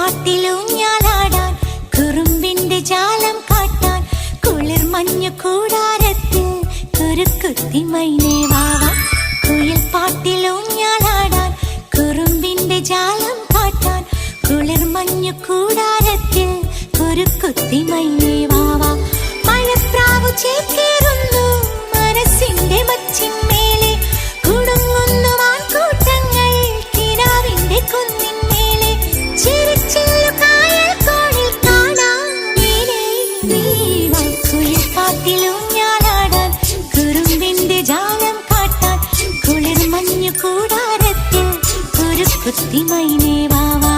പാട്ടിലൂഞ്ഞാലാടാൻ കുറുമ്പിന്റെ ജാലം കാട്ടാൻ കുളിർ മഞ്ഞു കൂടാരത്തിൽ കുരുക്കുത്തി മൈനേ വാവാ. കുയിൽ പാട്ടിലൂഞ്ഞാലാടാൻ കുറുമ്പിന്റെ ജാലം കാട്ടാൻ കുളിർ മഞ്ഞു കൂടാരത്തിൽ കുരുക്കുത്തി മൈനേ വാവാ. മഴപ്രാവു ചേക്കേറുന്നു മനസ്സിന്റെ മച്ചിന്മേലെ കുടുങ്ങുന്നു മാൻകൂട്ടങ്ങൾ കിനാവിന്റെ കുന്നിന്മേലെ. ചിരിച്ചില്ലു കായൽ കോണിൽ കാണാം നീലേ നീവാ. കുയിൽ പാട്ടിലൂഞ്ഞാലാടാൻ കുറുമ്പിന്റെ ജാലം കാട്ടാൻ കുളിർ മഞ്ഞു കൂടാരത്തിൽ കുരുക്കുത്തി മൈനേ വാവാ.